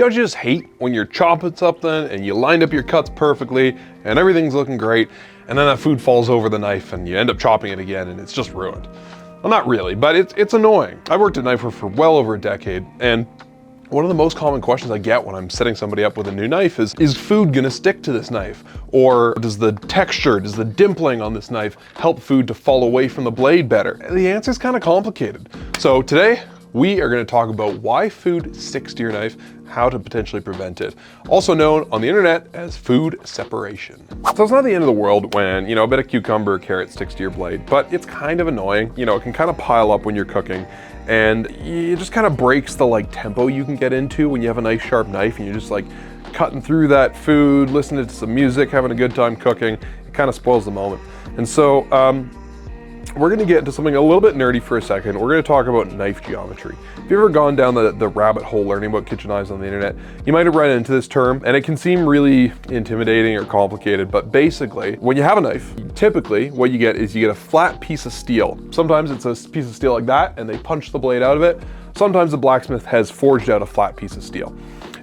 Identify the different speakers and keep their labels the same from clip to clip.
Speaker 1: Don't you just hate when you're chopping something and you lined up your cuts perfectly and everything's looking great, and then that food falls over the knife and you end up chopping it again and it's just ruined? Well, not really, but it's annoying. I worked at Knifewear for well over a decade, and one of the most common questions I get when I'm setting somebody up with a new knife is food gonna stick to this knife? Or does the texture, does the dimpling on this knife help food to fall away from the blade better? And the answer is kind of complicated. So today, we are gonna talk about why food sticks to your knife, how to potentially prevent it. Also known on the internet as food separation. So it's not the end of the world when, a bit of cucumber or carrot sticks to your blade, but it's kind of annoying. It can kind of pile up when you're cooking, and it just kind of breaks the tempo you can get into when you have a nice sharp knife and you're just cutting through that food, listening to some music, having a good time cooking. It kind of spoils the moment. And so, we're gonna get into something a little bit nerdy for a second. We're gonna talk about knife geometry. If you've ever gone down the rabbit hole learning about kitchen knives on the internet, you might have run into this term, and it can seem really intimidating or complicated, but basically, when you have a knife, typically what you get is you get a flat piece of steel. Sometimes it's a piece of steel like that, and they punch the blade out of it. Sometimes the blacksmith has forged out a flat piece of steel.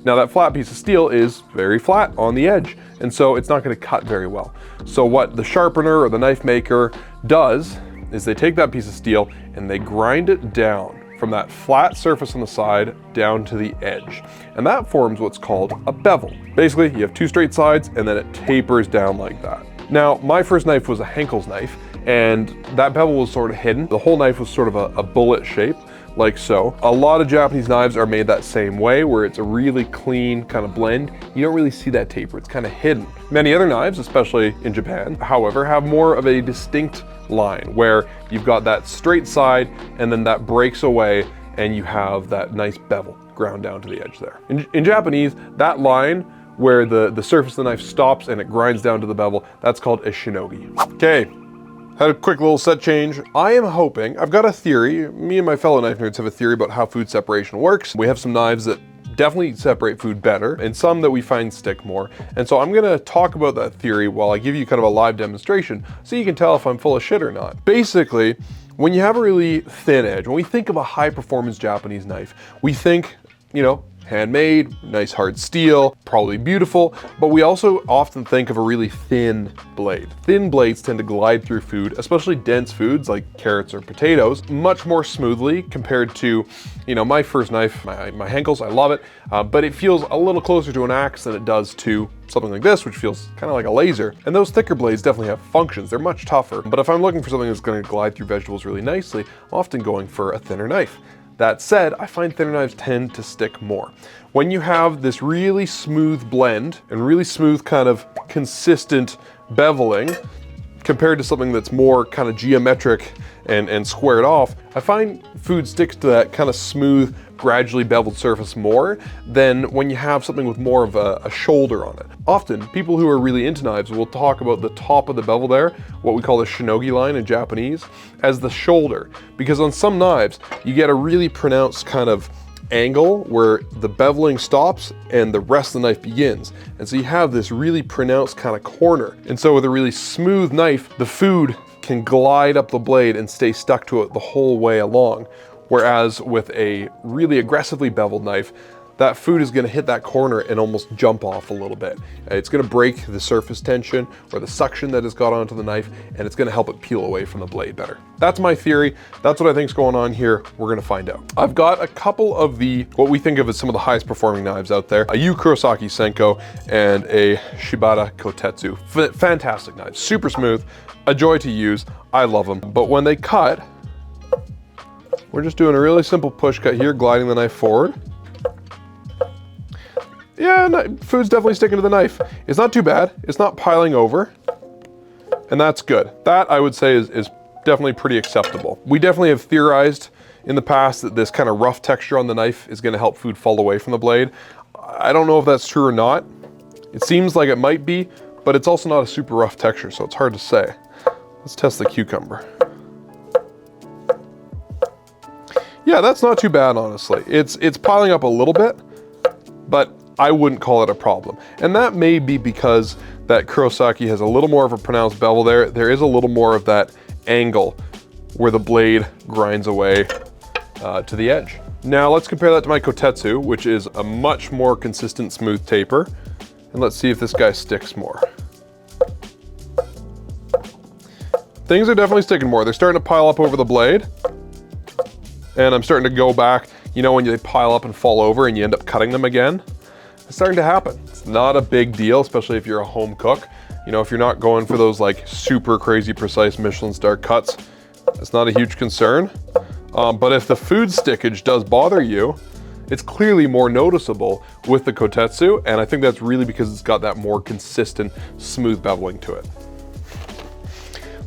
Speaker 1: Now that flat piece of steel is very flat on the edge, and so it's not gonna cut very well. So what the sharpener or the knife maker does is they take that piece of steel and they grind it down from that flat surface on the side down to the edge. And that forms what's called a bevel. Basically, you have two straight sides and then it tapers down like that. Now, my first knife was a Henkel's knife, and that bevel was sort of hidden. The whole knife was sort of a bullet shape, like so. A lot of Japanese knives are made that same way, where it's a really clean kind of blend. You don't really see that taper, it's kind of hidden. Many other knives, especially in Japan, however, have more of a distinct line where you've got that straight side and then that breaks away and you have that nice bevel ground down to the edge there. In Japanese, that line where the surface of the knife stops and it grinds down to the bevel, that's called a shinogi. Okay, had a quick little set change. I am hoping, I've got a theory, me and my fellow knife nerds have a theory about how food separation works. We have some knives that definitely separate food better, and some that we find stick more. And so I'm gonna talk about that theory while I give you kind of a live demonstration so you can tell if I'm full of shit or not. Basically, when you have a really thin edge, when we think of a high performance Japanese knife, we think, handmade, nice hard steel, probably beautiful, but we also often think of a really thin blade. Thin blades tend to glide through food, especially dense foods like carrots or potatoes, much more smoothly compared to, my first knife, my Henkel's, I love it, but it feels a little closer to an axe than it does to something like this, which feels kind of like a laser. And those thicker blades definitely have functions. They're much tougher, but if I'm looking for something that's gonna glide through vegetables really nicely, I'm often going for a thinner knife. That said, I find thinner knives tend to stick more. When you have this really smooth blend and really smooth kind of consistent beveling compared to something that's more kind of geometric and squared off, I find food sticks to that kind of smooth, gradually beveled surface more than when you have something with more of a shoulder on it. Often, people who are really into knives will talk about the top of the bevel there, what we call the shinogi line in Japanese, as the shoulder. Because on some knives, you get a really pronounced kind of angle where the beveling stops and the rest of the knife begins. And so you have this really pronounced kind of corner. And so with a really smooth knife, the food can glide up the blade and stay stuck to it the whole way along. Whereas with a really aggressively beveled knife, that food is gonna hit that corner and almost jump off a little bit. It's gonna break the surface tension or the suction that has got onto the knife, and it's gonna help it peel away from the blade better. That's my theory. That's what I think is going on here. We're gonna find out. I've got a couple of what we think of as some of the highest performing knives out there. A Kurosaki Senko and a Shibata Koutetsu. Fantastic knives, super smooth, a joy to use. I love them. But when they cut, we're just doing a really simple push cut here, gliding the knife forward. Yeah, food's definitely sticking to the knife. It's not too bad. It's not piling over, and that's good. That, I would say, is definitely pretty acceptable. We definitely have theorized in the past that this kind of rough texture on the knife is gonna help food fall away from the blade. I don't know if that's true or not. It seems like it might be, but it's also not a super rough texture, so it's hard to say. Let's test the cucumber. Yeah, that's not too bad, honestly. It's piling up a little bit, but I wouldn't call it a problem. And that may be because that Kurosaki has a little more of a pronounced bevel there. There is a little more of that angle where the blade grinds away to the edge. Now let's compare that to my Koutetsu, which is a much more consistent smooth taper. And let's see if this guy sticks more. Things are definitely sticking more. They're starting to pile up over the blade. And I'm starting to go back, you know, when they pile up and fall over and you end up cutting them again. It's starting to happen. It's not a big deal, especially if you're a home cook. You know, if you're not going for those like super crazy precise Michelin star cuts, it's not a huge concern. But if the food stickage does bother you, it's clearly more noticeable with the Koutetsu, and I think that's really because it's got that more consistent, smooth beveling to it.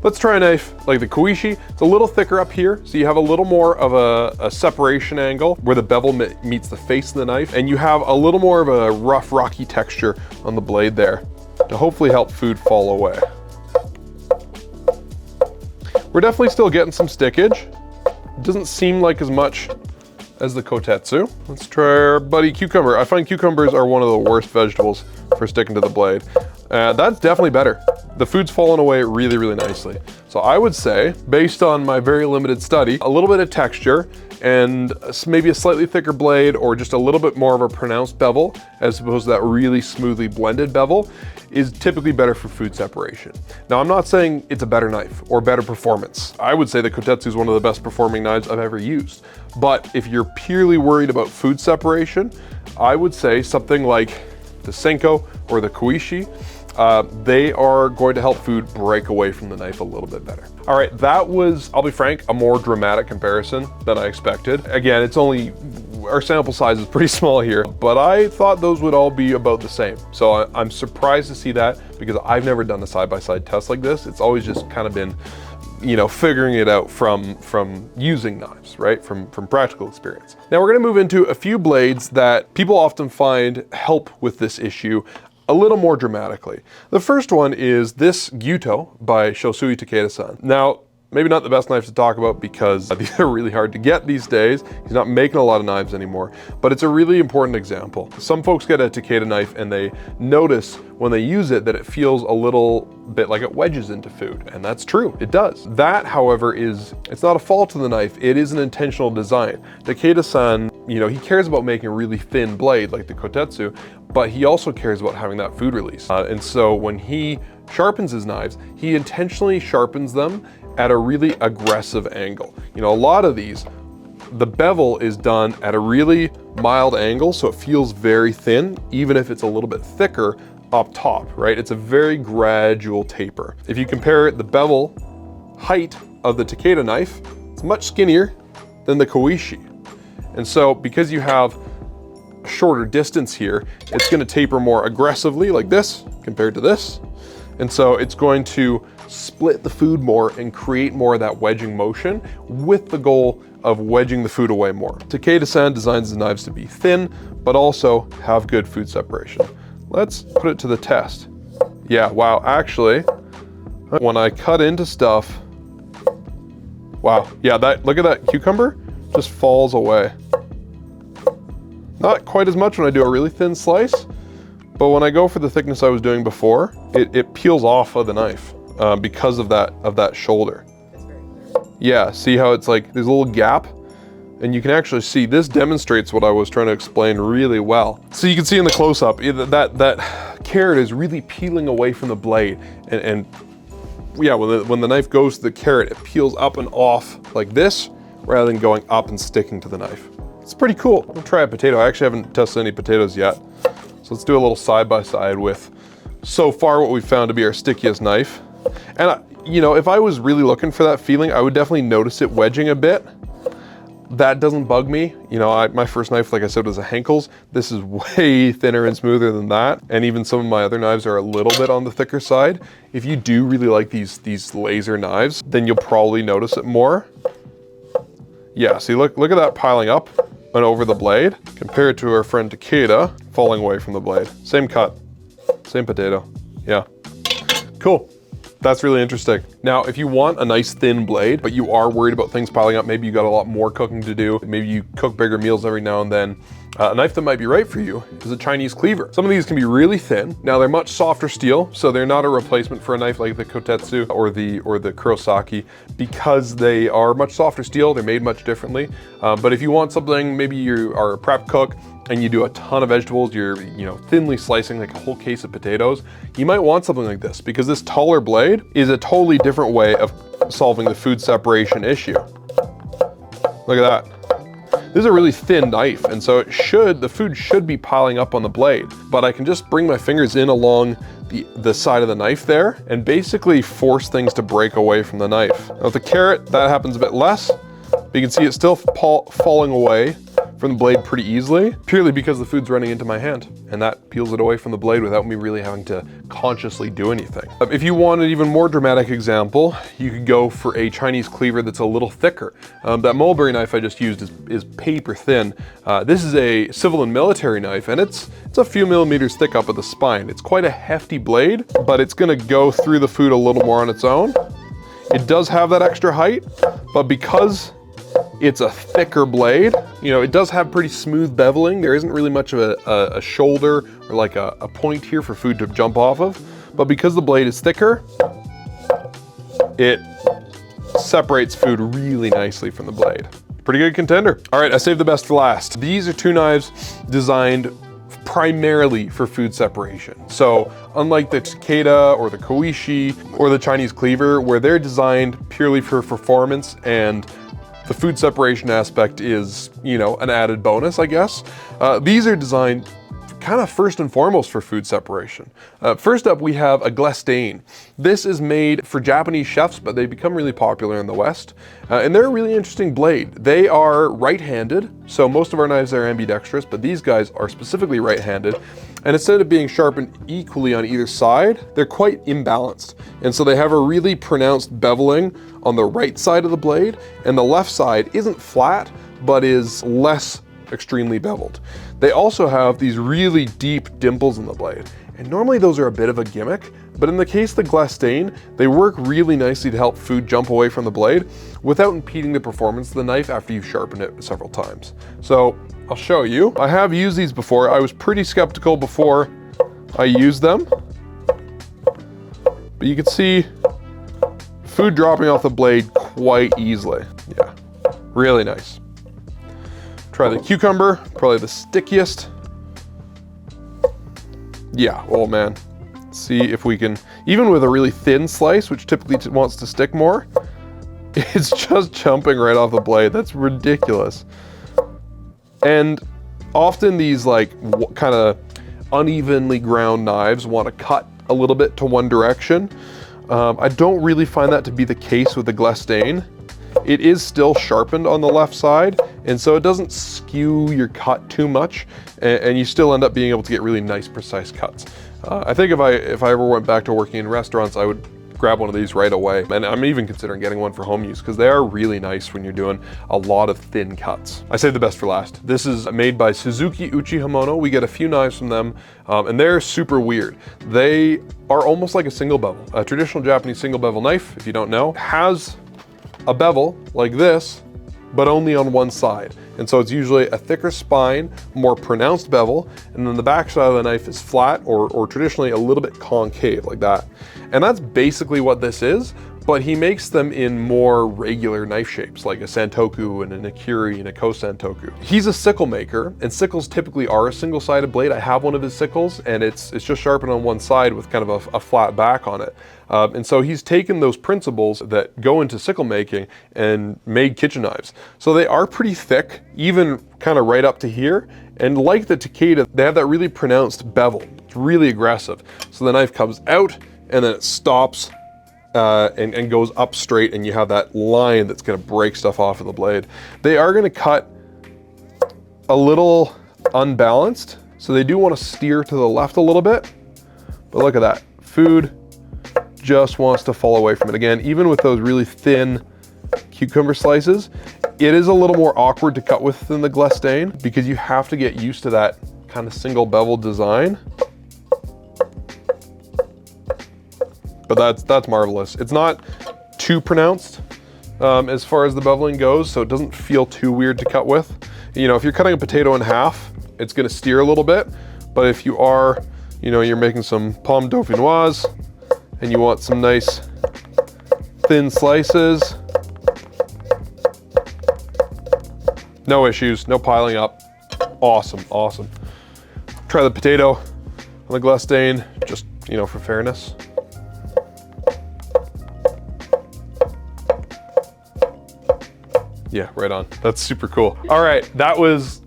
Speaker 1: Let's try a knife like the Koishi. It's a little thicker up here, so you have a little more of a separation angle where the bevel meets the face of the knife, and you have a little more of a rough, rocky texture on the blade there to hopefully help food fall away. We're definitely still getting some stickage. It doesn't seem like as much as the Koutetsu. Let's try our buddy cucumber. I find cucumbers are one of the worst vegetables for sticking to the blade. That's definitely better. The food's fallen away really, really nicely. So I would say, based on my very limited study, a little bit of texture and maybe a slightly thicker blade or just a little bit more of a pronounced bevel as opposed to that really smoothly blended bevel is typically better for food separation. Now, I'm not saying it's a better knife or better performance. I would say the Koutetsu is one of the best performing knives I've ever used. But if you're purely worried about food separation, I would say something like the Senko or the Koishi. They are going to help food break away from the knife a little bit better. All right, that was, I'll be frank, a more dramatic comparison than I expected. Again, it's only, our sample size is pretty small here, but I thought those would all be about the same. So I'm surprised to see that because I've never done a side-by-side test like this. It's always just kind of been, you know, figuring it out from using knives, right? From practical experience. Now we're gonna move into a few blades that people often find help with this issue a little more dramatically. The first one is this Gyuto by Shosui Takeda-san. Now, maybe not the best knife to talk about because these are really hard to get these days. He's not making a lot of knives anymore, but it's a really important example. Some folks get a Takeda knife and they notice when they use it that it feels a little bit like it wedges into food, and that's true, it does. That, however, it's not a fault of the knife, it is an intentional design. Takeda-san, you know, he cares about making a really thin blade like the Koutetsu, but he also cares about having that food release. And so when he sharpens his knives, he intentionally sharpens them at a really aggressive angle. You know, a lot of these, the bevel is done at a really mild angle, so it feels very thin, even if it's a little bit thicker up top, right? It's a very gradual taper. If you compare the bevel height of the Takeda knife, it's much skinnier than the Koishi. And so because you have a shorter distance here, it's gonna taper more aggressively like this compared to this. And so it's going to split the food more and create more of that wedging motion with the goal of wedging the food away more. Takeda-san designs the knives to be thin, but also have good food separation. Let's put it to the test. Yeah, wow, actually, when I cut into stuff, wow, yeah, look at that cucumber, just falls away. Not quite as much when I do a really thin slice, but when I go for the thickness I was doing before, it peels off of the knife because of that shoulder. Yeah, see how it's like, there's a little gap? And you can actually see, this demonstrates what I was trying to explain really well. So you can see in the close-up, that carrot is really peeling away from the blade. And yeah, when the knife goes to the carrot, it peels up and off like this, rather than going up and sticking to the knife. It's pretty cool. We'll try a potato. I actually haven't tested any potatoes yet. So let's do a little side-by-side with, so far, what we've found to be our stickiest knife. And you know, if I was really looking for that feeling, I would definitely notice it wedging a bit. That doesn't bug me. You know, my first knife, like I said, was a Henkel's. This is way thinner and smoother than that. And even some of my other knives are a little bit on the thicker side. If you do really like these laser knives, then you'll probably notice it more. Yeah, see, look at that piling up and over the blade, compared to our friend Takeda falling away from the blade. Same cut, same potato. Yeah, cool. That's really interesting. Now, if you want a nice thin blade, but you are worried about things piling up, maybe you got a lot more cooking to do, maybe you cook bigger meals every now and then, A knife that might be right for you is a Chinese cleaver. Some of these can be really thin. Now they're much softer steel, so they're not a replacement for a knife like the Koutetsu or the Kurosaki because they are much softer steel. They're made much differently. But if you want something, maybe you are a prep cook and you do a ton of vegetables, you're thinly slicing like a whole case of potatoes, you might want something like this because this taller blade is a totally different way of solving the food separation issue. Look at that. This is a really thin knife, and so the food should be piling up on the blade, but I can just bring my fingers in along the side of the knife there and basically force things to break away from the knife. Now with the carrot, that happens a bit less, but you can see it's still falling away from the blade pretty easily, purely because the food's running into my hand, and that peels it away from the blade without me really having to consciously do anything. If you want an even more dramatic example, you could go for a Chinese cleaver that's a little thicker. That mulberry knife I just used is paper thin. This is a civil and military knife, and it's a few millimeters thick up at the spine. It's quite a hefty blade, but it's gonna go through the food a little more on its own. It does have that extra height, but because it's a thicker blade, it does have pretty smooth beveling. There isn't really much of a shoulder or like a point here for food to jump off of. But because the blade is thicker, it separates food really nicely from the blade. Pretty good contender. All right, I saved the best for last. These are two knives designed primarily for food separation. So unlike the Takeda or the Koishi or the Chinese cleaver, where they're designed purely for performance and the food separation aspect is, an added bonus, I guess. These are designed kind of first and foremost for food separation. First up, we have a Glestain. This is made for Japanese chefs, but they become really popular in the West. And they're a really interesting blade. They are right-handed, so most of our knives are ambidextrous, but these guys are specifically right-handed. And instead of being sharpened equally on either side, they're quite imbalanced. And so they have a really pronounced beveling on the right side of the blade, and the left side isn't flat, but is less extremely beveled. They also have these really deep dimples in the blade, and normally those are a bit of a gimmick, but in the case of the Glestain, they work really nicely to help food jump away from the blade without impeding the performance of the knife after you've sharpened it several times. So I'll show you. I have used these before. I was pretty skeptical before I used them, but you can see food dropping off the blade quite easily. Yeah, really nice. Try the cucumber, probably the stickiest. Yeah, oh man. See if we can, even with a really thin slice, which typically wants to stick more, it's just jumping right off the blade. That's ridiculous. And often these like kind of unevenly ground knives want to cut a little bit to one direction. I don't really find that to be the case with the Glestain. It is still sharpened on the left side, and so it doesn't skew your cut too much, and you still end up being able to get really nice, precise cuts. I think if I ever went back to working in restaurants, I would grab one of these right away. And I'm even considering getting one for home use because they are really nice when you're doing a lot of thin cuts. I saved the best for last. This is made by Suzuki, Uchi, Hamono. We get a few knives from them, and they're super weird. They are almost like a single bevel. A traditional Japanese single bevel knife, if you don't know, has a bevel like this, but only on one side. And so it's usually a thicker spine, more pronounced bevel, and then the back side of the knife is flat or traditionally a little bit concave like that. And that's basically what this is, but he makes them in more regular knife shapes, like a santoku and a nikiri and a kosantoku. He's a sickle maker, and sickles typically are a single-sided blade. I have one of his sickles, and it's just sharpened on one side with kind of a flat back on it. And so he's taken those principles that go into sickle making and made kitchen knives. So they are pretty thick, even kind of right up to here. And like the Takeda, they have that really pronounced bevel. It's really aggressive. So the knife comes out and then it stops and goes up straight, and you have that line that's gonna break stuff off of the blade. They are gonna cut a little unbalanced, so they do wanna steer to the left a little bit, but look at that. Food just wants to fall away from it. Again, even with those really thin cucumber slices, it is a little more awkward to cut with than the Glestain because you have to get used to that kind of single bevel design. But that's marvelous. It's not too pronounced as far as the beveling goes, so it doesn't feel too weird to cut with. You know, if you're cutting a potato in half it's gonna steer a little bit, but if you are, you know, you're making some pomme dauphinoise and you want some nice thin slices, no issues, no piling up. Awesome, awesome. Try the potato on the Glestain, just, you know, for fairness. Yeah, right on. That's super cool. All right, that was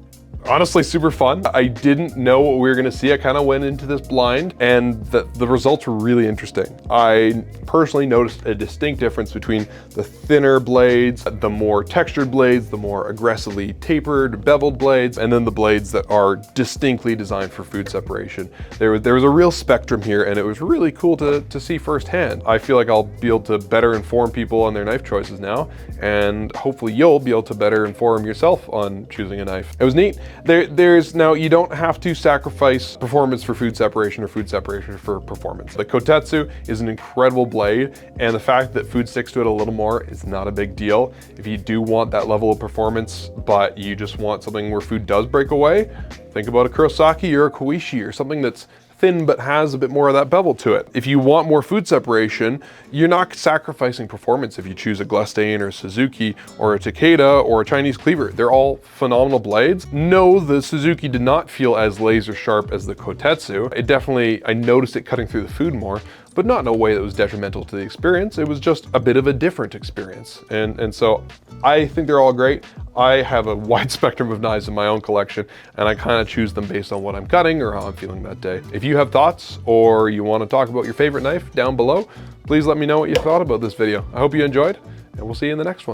Speaker 1: honestly super fun. I didn't know what we were gonna see. I kind of went into this blind, and the results were really interesting. I personally noticed a distinct difference between the thinner blades, the more textured blades, the more aggressively tapered, beveled blades, and then the blades that are distinctly designed for food separation. There was a real spectrum here, and it was really cool to see firsthand. I feel like I'll be able to better inform people on their knife choices now, and hopefully you'll be able to better inform yourself on choosing a knife. It was neat. There's now, you don't have to sacrifice performance for food separation or food separation for performance. The Koutetsu is an incredible blade, and the fact that food sticks to it a little more is not a big deal. If you do want that level of performance, but you just want something where food does break away, think about a Kurosaki or a Koishi or something that's thin but has a bit more of that bevel to it. If you want more food separation, you're not sacrificing performance if you choose a Glestain or a Suzuki or a Takeda or a Chinese Cleaver. They're all phenomenal blades. No, the Suzuki did not feel as laser sharp as the Koutetsu. It definitely, I noticed it cutting through the food more, but not in a way that was detrimental to the experience. It was just a bit of a different experience. And so I think they're all great. I have a wide spectrum of knives in my own collection, and I kind of choose them based on what I'm cutting or how I'm feeling that day. If you have thoughts or you want to talk about your favorite knife down below, please let me know what you thought about this video. I hope you enjoyed, and we'll see you in the next one.